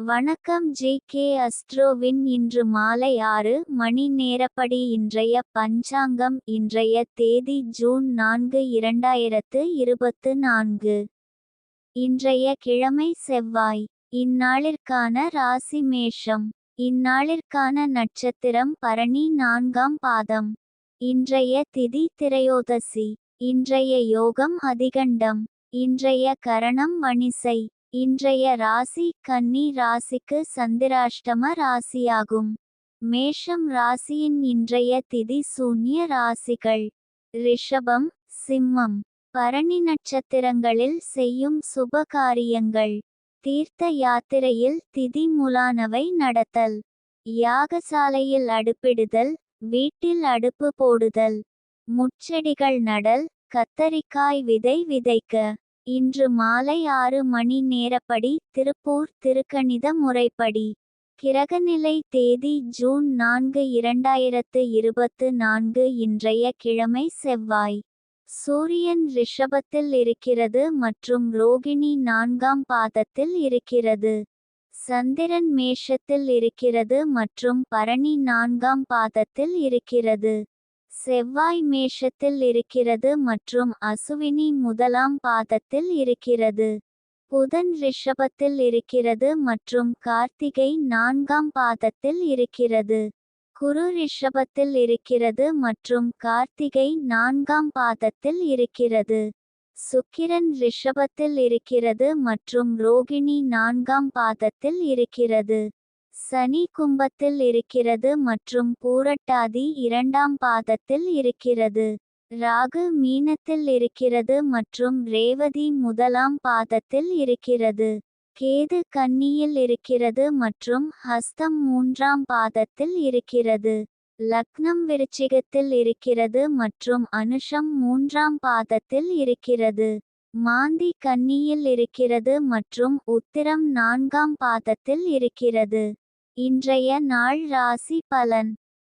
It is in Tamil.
வணக்கம் ஜி.கே. அஸ்ட்ரோவின் இன்று மாலை 6 மணி நேரப்படி இன்றைய பஞ்சாங்கம். இன்றைய தேதி ஜூன் 4 2024. இன்றைய கிழமை செவ்வாய். இந்நாளிற்கான ராசி மேஷம். இந்நாளிற்கான நட்சத்திரம் பரணி 4ஆம் பாதம். இன்றைய திதி திரையோதசி. இன்றைய யோகம் அதிகண்டம். இன்றைய கரணம் வணிசை. இன்றைய ராசி கன்னி ராசிக்கு சந்திராஷ்டம ராசியாகும். மேஷம் ராசியின் இன்றைய திதி சூன்ய ராசிகள் ரிஷபம், சிம்மம். பரணி நட்சத்திரங்களில் செய்யும் சுப காரியங்கள்: தீர்த்த யாத்திரையில் திதி முலானவை நடத்தல், யாகசாலையில் அடுப்பிடுதல், வீட்டில் அடுப்பு போடுதல், முட்செடிகள் நடல், கத்தரிக்காய் விதை விதைக்க. இன்று மாலை 6 மணி நேரப்படி திருப்பூர் திருக்கணித முறைப்படி. கிரகநிலை தேதி ஜூன் 4 2024. இன்றைய கிழமை செவ்வாய். சூரியன் ரிஷபத்தில் இருக்கிறது மற்றும் ரோகிணி 4ஆம் பாதத்தில் இருக்கிறது. சந்திரன் மேஷத்தில் இருக்கிறது மற்றும் பரணி 4ஆம் பாதத்தில் இருக்கிறது. செவ்வாய் மேஷத்தில் இருக்கிறது மற்றும் அசுவினி 1ஆம் பாதத்தில் இருக்கிறது. புதன் ரிஷபத்தில் இருக்கிறது மற்றும் கார்த்திகை 4ஆம் பாதத்தில் இருக்கிறது. குரு ரிஷபத்தில் இருக்கிறது மற்றும் கார்த்திகை 4ஆம் பாதத்தில் இருக்கிறது. சுக்கிரன் ரிஷபத்தில் இருக்கிறது மற்றும் ரோகிணி 4ஆம் பாதத்தில் இருக்கிறது. சனி கும்பத்தில் இருக்கிறது மற்றும் பூரட்டாதி 2ஆம் பாதத்தில் இருக்கிறது. ராகு மீனத்தில் இருக்கிறது மற்றும் ரேவதி 1ஆம் பாதத்தில் இருக்கிறது. கேது கன்னியில் இருக்கிறது மற்றும் ஹஸ்தம் 3ஆம் பாதத்தில் இருக்கிறது. லக்னம் விருச்சிகத்தில் இருக்கிறது மற்றும் அனுஷம் 3ஆம் பாதத்தில் இருக்கிறது. மாந்தி கன்னியில் இருக்கிறது மற்றும் உத்திரம் 4ஆம் பாதத்தில் இருக்கிறது. இன்றைய நாள் ராசி பலன்.